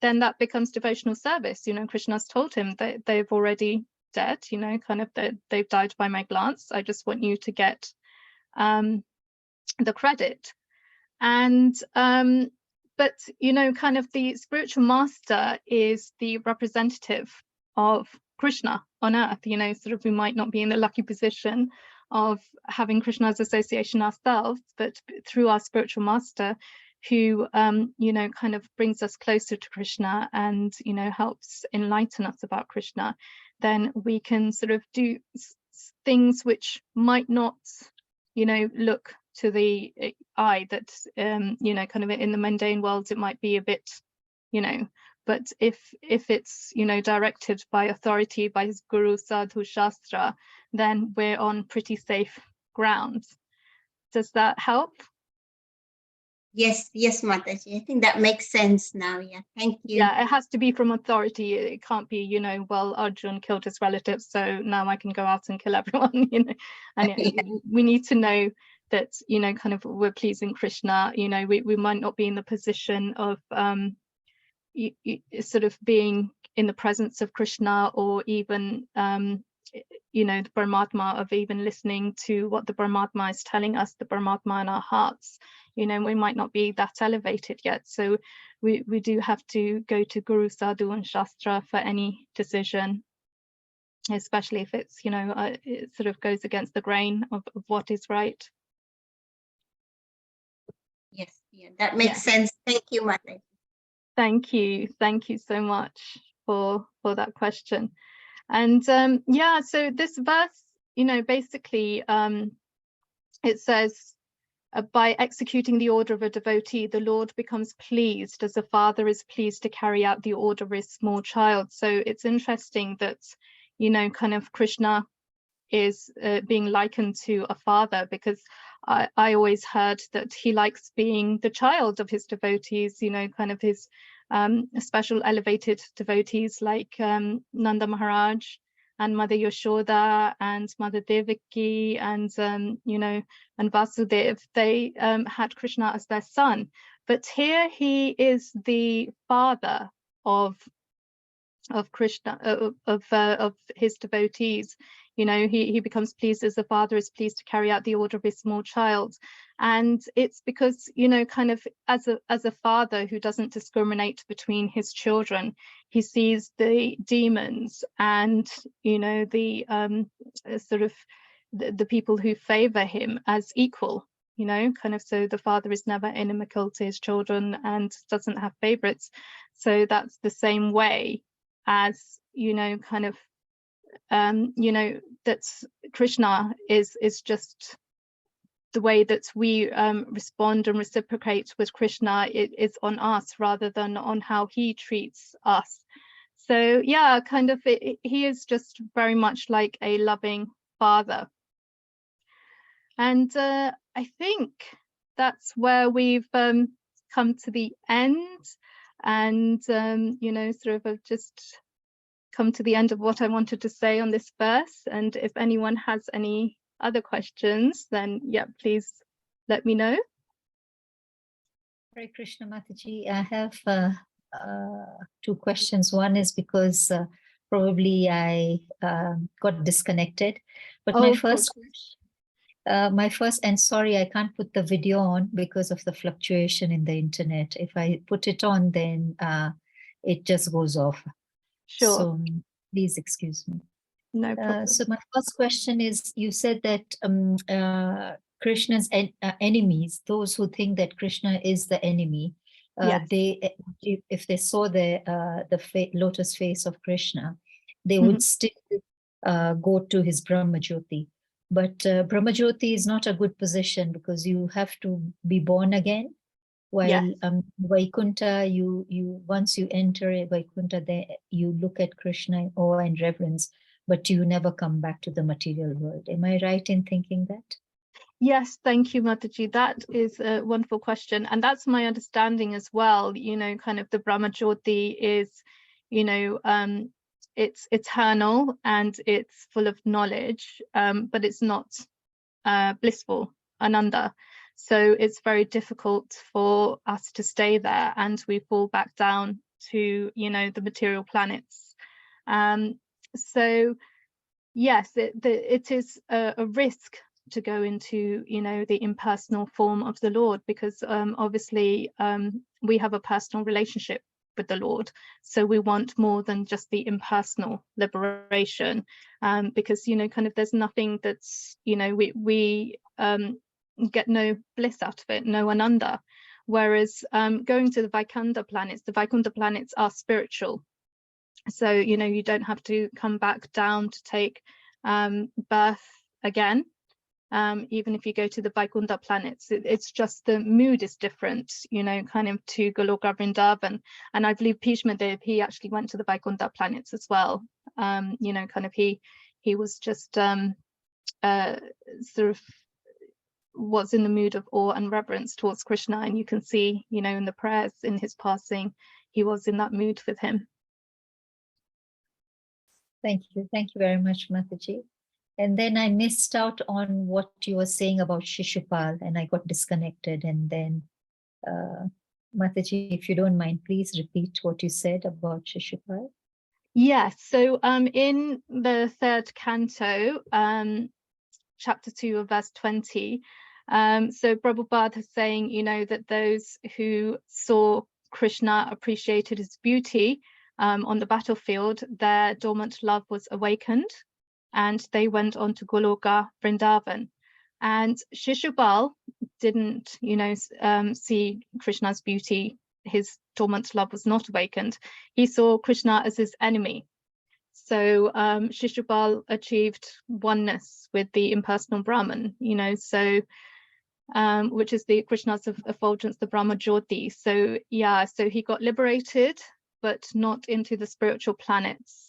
then that becomes devotional service. Krishna's told him that they've already dead, kind of they've died by my glance. I just want you to get the credit. And but kind of the spiritual master is the representative of Krishna on earth. Sort of we might not be in the lucky position of having Krishna's association ourselves, but through our spiritual master, who kind of brings us closer to Krishna and helps enlighten us about Krishna, then we can sort of do things which might not look to the eye that kind of in the mundane world it might be a bit but if it's directed by authority, by his guru, sadhu, shastra, then we're on pretty safe ground. Does that help? Yes, Mataji. I think that makes sense now. Yeah, thank you. Yeah, it has to be from authority. It can't be, well, Arjun killed his relatives, so now I can go out and kill everyone, And we need to know that, kind of we're pleasing Krishna. We might not be in the position of sort of being in the presence of Krishna, or even the Paramatma, of even listening to what the Paramatma is telling us, the Paramatma in our hearts. We might not be that elevated yet, so we do have to go to Guru, Sadhu and Shastra for any decision, especially if it's it sort of goes against the grain of what is right. Yes, that makes sense. Thank you, Mataji. Thank you so much for that question. And so this verse, basically it says, by executing the order of a devotee, the Lord becomes pleased as a father is pleased to carry out the order of his small child. So it's interesting that kind of Krishna is being likened to a father, because I always heard that he likes being the child of his devotees, kind of his special elevated devotees like Nanda Maharaj and Mother Yashoda and Mother Devaki and and Vasudev. They had Krishna as their son, but here he is the father of of Krishna, of his devotees. You know, he becomes pleased as a father is pleased to carry out the order of his small child. And it's because, you know, kind of as a father who doesn't discriminate between his children, he sees the demons and, you know, the sort of the people who favor him as equal, you know, kind of. So the father is never inimical to his children and doesn't have favorites. So that's the same way as, you know, kind of, you know, that's Krishna is just the way that we respond and reciprocate with Krishna. It is on us rather than on how he treats us. So yeah, kind of he is just very much like a loving father. And I think that's where we've come to the end, and you know, sort of just come to the end of what I wanted to say on this verse. And if anyone has any other questions, then yeah, please let me know. Hare Krishna Mataji, I have two questions. One is because probably I got disconnected, but Oh, my of first course. and sorry, I can't put the video on because of the fluctuation in the internet. If I put it on, then it just goes off. Sure, So please excuse me. no problem. So my first question is, you said that Krishna's enemies, those who think that Krishna is the enemy, Yes. they, if they saw the lotus face of Krishna, they Mhm. would still go to his Brahma Jyoti. But Brahma Jyoti is not a good position because you have to be born again. While Yes. Vaikuntha, you once you enter Vaikuntha, there you look at Krishna in awe and reverence, but you never come back to the material world. Am I right in thinking that? Yes, thank you, Mataji. That is a wonderful question. And that's my understanding as well. You know, kind of the Brahma Jyoti is, you know, it's eternal and it's full of knowledge, but it's not blissful, ananda. So it's very difficult for us to stay there, and we fall back down to, you know, the material planets. So yes, it is a risk to go into, you know, the impersonal form of the Lord, because obviously we have a personal relationship with the Lord, so we want more than just the impersonal liberation, because, you know, kind of there's nothing that's, you know, we get no bliss out of it, no ananda. Whereas going to the Vaikuntha planets are spiritual. So, you know, you don't have to come back down to take birth again. Even if you go to the Vaikuntha planets, it's just the mood is different, you know, kind of to Goloka Vrindavan. And I believe Bhishma Dev, he actually went to the Vaikuntha planets as well. You know, kind of he was just sort of was in the mood of awe and reverence towards Krishna. And you can see, you know, in the prayers in his passing, he was in that mood with him. Thank you very much, Mataji. And then I missed out on what you were saying about Shishupal, and I got disconnected. And then, Mataji, if you don't mind, please repeat what you said about Shishupal. Yes, so in the third canto, chapter 2 verse 20, so Prabhupada is saying, you know, that those who saw Krishna appreciated his beauty on the battlefield, their dormant love was awakened, and they went on to Goloka Vrindavan. And Shishupal didn't, you know, see Krishna's beauty. His dormant love was not awakened. He saw Krishna as his enemy. So Shishupal achieved oneness with the impersonal Brahman, you know, so which is the Krishna's effulgence, the Brahma Jyoti. So yeah, so he got liberated, but not into the spiritual planets.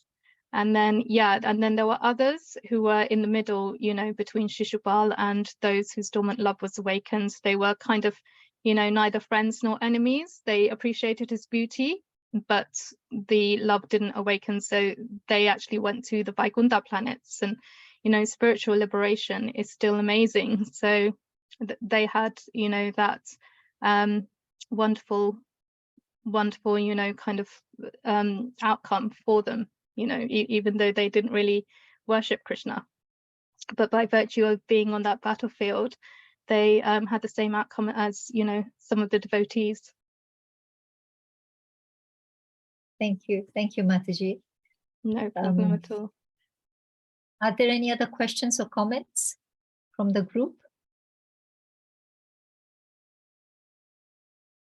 And then, yeah, and then there were others who were in the middle, you know, between Shishupal and those whose dormant love was awakened. They were kind of, you know, neither friends nor enemies. They appreciated his beauty, but the love didn't awaken. So they actually went to the Vaikuntha planets. And, you know, spiritual liberation is still amazing. So they had, you know, that wonderful wonderful, kind of outcome for them, even though they didn't really worship Krishna. But by virtue of being on that battlefield, they had the same outcome as, some of the devotees. Thank you, Mataji. No problem at all. Are there any other questions or comments from the group?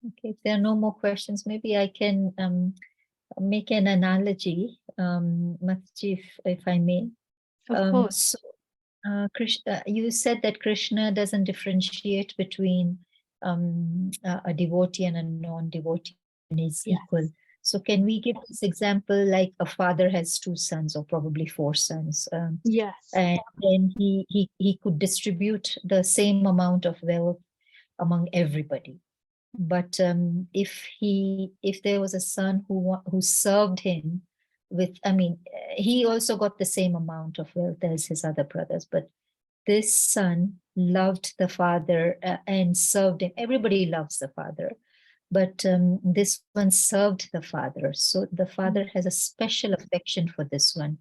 Okay, if there are no more questions, maybe I can make an analogy, Mataji, if I may. Of course. So, Krishna, you said that Krishna doesn't differentiate between a devotee and a non-devotee, and is equal. So can we give this example, like a father has 2 sons or probably 4 sons? Yes. And then he could distribute the same amount of wealth among everybody. But if there was a son who served him with, he also got the same amount of wealth as his other brothers, but this son loved the father and served him. Everybody loves the father, but this one served the father. So the father has a special affection for this one.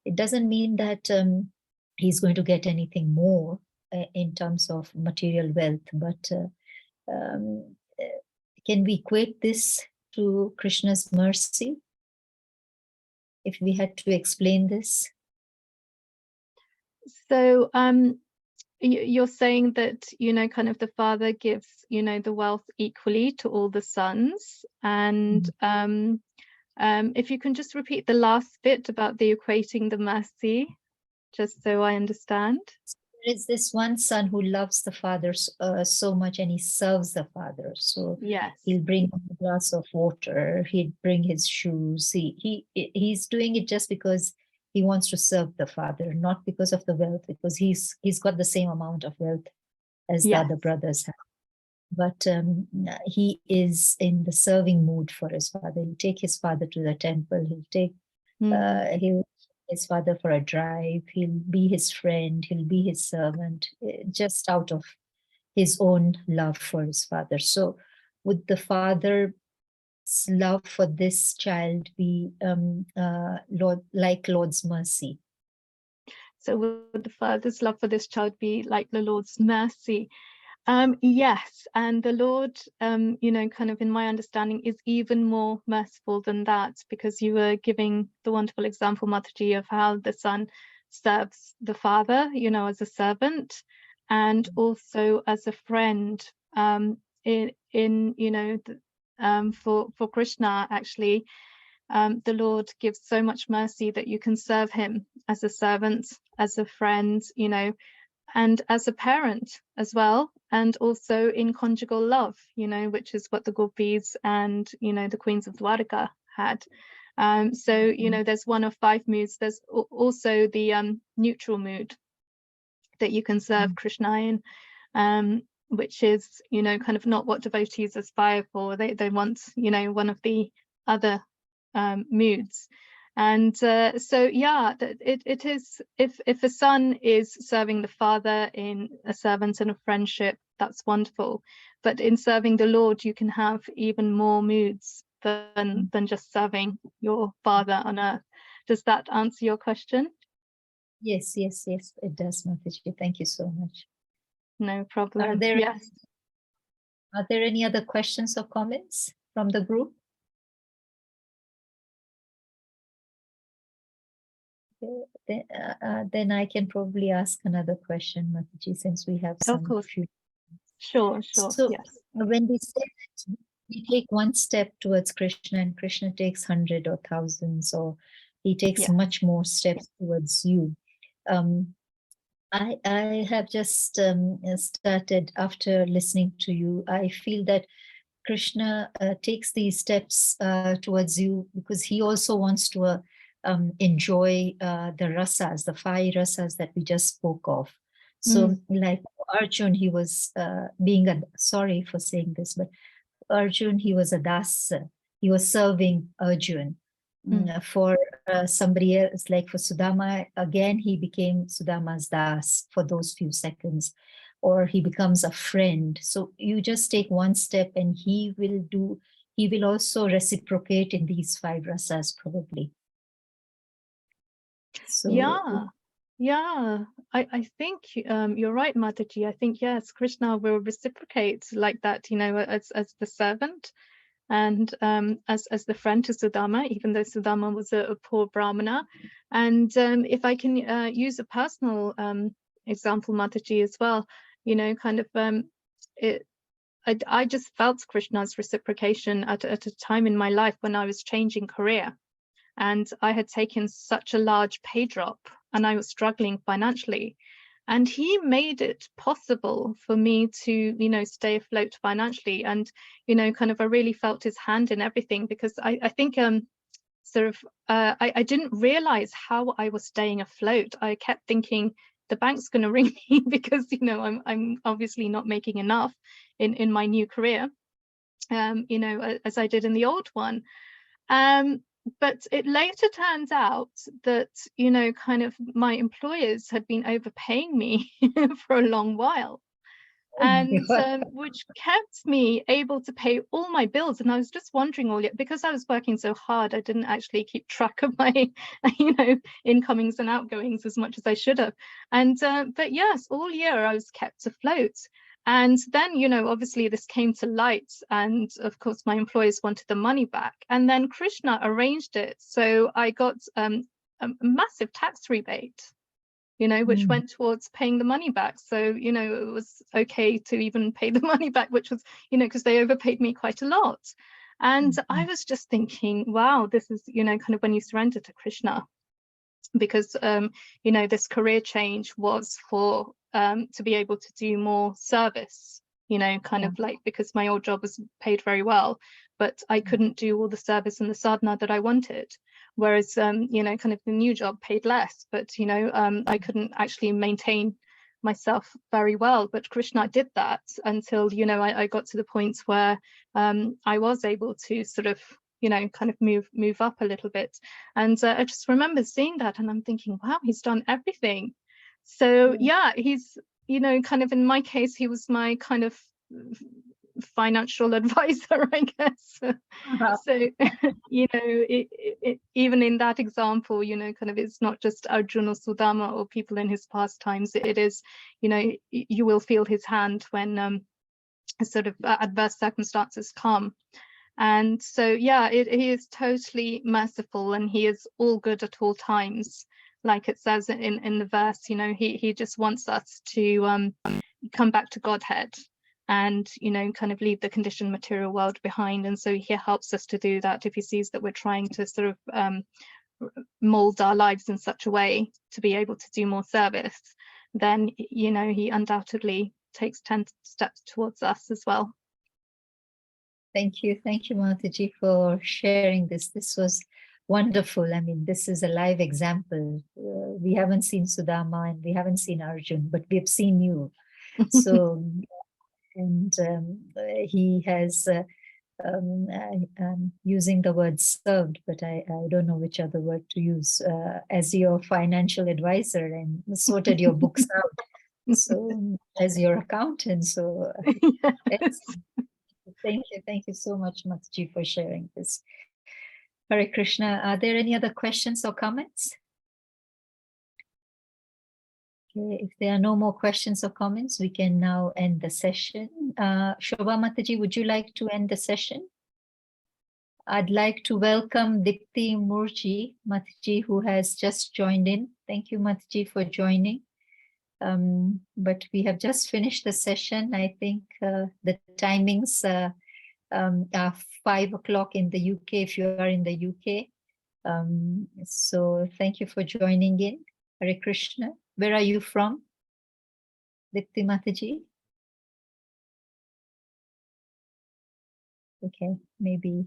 It doesn't mean that he's going to get anything more in terms of material wealth, but can we equate this to Krishna's mercy? If we had to explain this. So you're saying that, kind of the father gives, the wealth equally to all the sons. And if you can just repeat the last bit about the equating the mercy, just so I understand. There is this one son who loves the father so much, and he serves the father. So yes, he'll bring a glass of water, he'd bring his shoes. He's doing it just because he wants to serve the father, not because of the wealth, because he's got the same amount of wealth as the other brothers have. But he is in the serving mood for his father. He'll take his father to the temple. He'll take his father for a drive. He'll be his friend. He'll be his servant, just out of his own love for his father. So would the father's love for this child be like Lord's mercy? So would the father's love for this child be like the Lord's mercy? Yes, and the Lord, kind of in my understanding, is even more merciful than that, because you were giving the wonderful example, Mataji, of how the son serves the father, as a servant, and also as a friend. For Krishna, actually, the Lord gives so much mercy that you can serve him as a servant, as a friend, and as a parent as well, and also in conjugal love, which is what the gopis and, the queens of Dwarka had. So, there's one of 5 moods. There's also the neutral mood that you can serve Krishna in, which is, kind of not what devotees aspire for. They want, one of the other moods. And so, yeah, it is, if a son is serving the father in a servant and a friendship, that's wonderful. But in serving the Lord, you can have even more moods than just serving your father on earth. Does that answer your question? Yes, it does, Mataji. Thank you so much. No problem. Are there any other questions or comments from the group? Then I can probably ask another question, Mataji, since we have some. Of course. Sure. So yes. When we say that we take one step towards Krishna and Krishna takes 100 or thousands, or he takes much more steps towards you. I have just started, after listening to you, I feel that Krishna takes these steps towards you because he also wants to enjoy the rasas, the 5 rasas that we just spoke of. So like Arjun, he was sorry for saying this, but Arjun, he was a das. He was serving Arjun. For somebody else, like for Sudama, again, he became Sudama's das for those few seconds, or he becomes a friend. So you just take one step and he will do he will also reciprocate in these 5 rasas probably. So Yeah, I think you're right, Mataji. I think, yes, Krishna will reciprocate like that, you know, as the servant and as the friend to Sudama, even though Sudama was a poor Brahmana. And if I can use a personal example, Mataji, as well, you know, kind of I just felt Krishna's reciprocation at a time in my life when I was changing career. And I had taken such a large pay drop and I was struggling financially. And he made it possible for me to, you know, stay afloat financially. And, you know, kind of I really felt his hand in everything, because I think sort of I didn't realize how I was staying afloat. I kept thinking the bank's going to ring me because, you know, I'm obviously not making enough in my new career, you know, as I did in the old one. But it later turns out that, you know, kind of my employers had been overpaying me for a long while, and which kept me able to pay all my bills. And I was just wondering because I was working so hard, I didn't actually keep track of my, you know, incomings and outgoings as much as I should have. And but yes, all year I was kept afloat. And then, you know, obviously this came to light, and of course my employers wanted the money back, and then Krishna arranged it so I got a massive tax rebate, you know, which went towards paying the money back. So, you know, it was okay to even pay the money back, which was, you know, because they overpaid me quite a lot. And I was just thinking, wow, this is, you know, kind of when you surrender to Krishna, because you know, this career change was for to be able to do more service, you know, kind of like, because my old job was paid very well, but I couldn't do all the service and the sadhana that I wanted. Whereas you know, kind of the new job paid less, but you know, I couldn't actually maintain myself very well. But Krishna did that until, you know, I got to the point where I was able to sort of, you know, kind of move up a little bit. And I just remember seeing that and I'm thinking, wow, he's done everything. So yeah, he's, you know, kind of in my case, he was my kind of financial advisor, I guess. So, you know, even in that example, you know, kind of, it's not just Arjuna, Sudama, or people in his pastimes. It is, you know, you will feel his hand when sort of adverse circumstances come. And so, yeah, he is totally merciful, and he is all good at all times. Like it says in the verse, you know, he just wants us to come back to Godhead and, you know, kind of leave the conditioned material world behind. And so he helps us to do that if he sees that we're trying to sort of mold our lives in such a way to be able to do more service, then, you know, he undoubtedly takes 10 steps towards us as well. Thank you, Mataji, for sharing this. This was wonderful. I mean, this is a live example. We haven't seen Sudama and we haven't seen Arjun, but we've seen you. So, and he has, using the word served, but I don't know which other word to use, as your financial advisor and sorted your books out. So, as your accountant. So, Yes. Thank you so much, Mataji, for sharing this. Hare Krishna. Are there any other questions or comments? Okay, if there are no more questions or comments, we can now end the session. Shobha Mataji, would you like to end the session? I'd like to welcome Dipti Murji Mataji, who has just joined in. Thank you, Mataji, for joining. But we have just finished the session. I think the timings are 5 o'clock in the UK if you are in the UK. So thank you for joining in. Hare Krishna. Where are you from, Dipti Mataji? Okay, maybe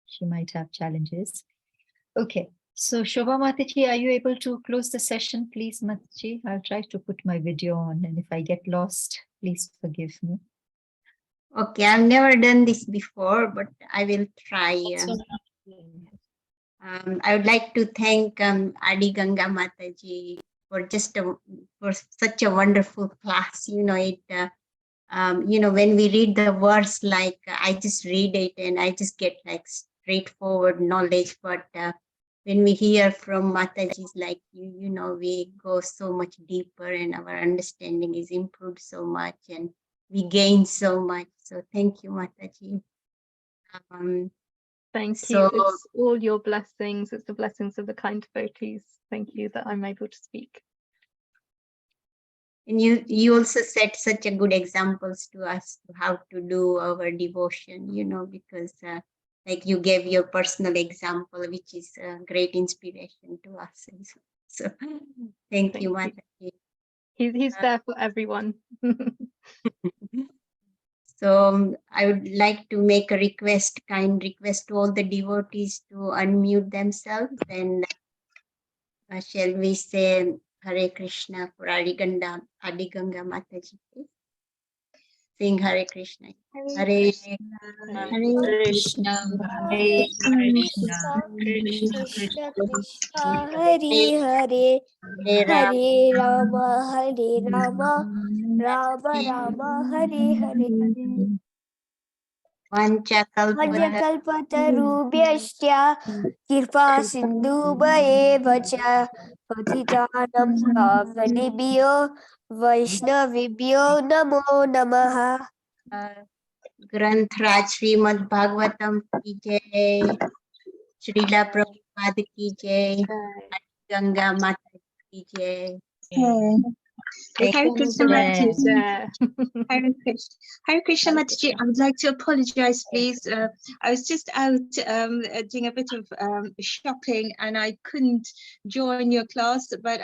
she might have challenges. Okay, so Shobha Mataji, are you able to close the session, please, Mataji? I'll try to put my video on, and if I get lost, please forgive me. Okay, I've never done this before, but I will try. I would like to thank Adi Ganga Mataji for for such a wonderful class. You know, it when we read the verse, like I just read it and I just get like straightforward knowledge. But when we hear from Mataji's like we go so much deeper and our understanding is improved so much and we gain so much. So thank you, Mataji. Thank So- you. It's all your blessings. It's the blessings of the kind devotees. Thank you that I'm able to speak. And you also set such a good examples to us to how to do our devotion, because like you gave your personal example, which is a great inspiration to us. And so thank you, Thank Mataji. He's there for everyone. So I would like to make a kind request to all the devotees to unmute themselves, and shall we say Hare Krishna for Adiganga Mataji, please. Sing Hare Krishna. Hare Krishna, Hare Krishna, Krishna Krishna Krishna, Krishna Hare Hare Hare Ram. Hare Rama Rama Rama Hare Hare Vanjakalpatarubhyascha Kirpa Sindhubhayeva cha Patithanam Pavanebhyo Vaishnavibhyo Namo Namaha. ग्रंथ राज श्रीमद् भागवतम की जय, श्रीला प्रभुपाद की जय, गंगा माता की जय। Hare Krishna Mataji. Yeah. Hare Krishna Mataji. I would like to apologize, please. I was just out doing a bit of shopping and I couldn't join your class. But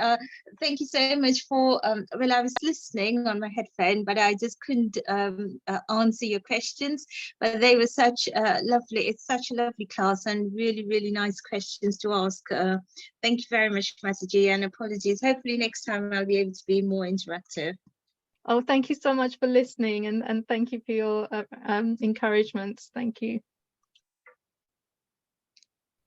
thank you so much for, well, I was listening on my headphone, but I just couldn't answer your questions. But they were such it's such a lovely class and really, really nice questions to ask. Thank you very much, Mataji, and apologies. Hopefully next time I'll be able to be more interactive. Oh, thank you so much for listening, and thank you for your encouragements. Thank you.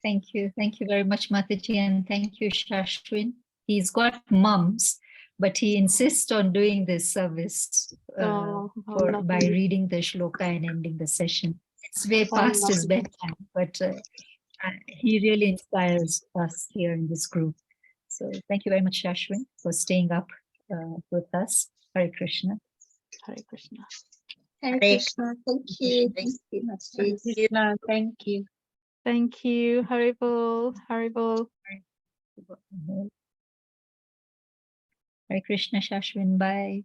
Thank you. Thank you very much, Mataji, and thank you, Shashwin. He's got mums, but he insists on doing this service by lovely. reading the shloka and ending the session. It's way past his Lovely. bedtime, but he really inspires us here in this group. So thank you very much, Shashwin, for staying up with us. Hare Krishna. Hare Krishna. Hare Krishna. Thank you. Thank you, Mataji. Thank you. Thank you. Haribol. Haribol. Hare Krishna, Shashwin. Bye.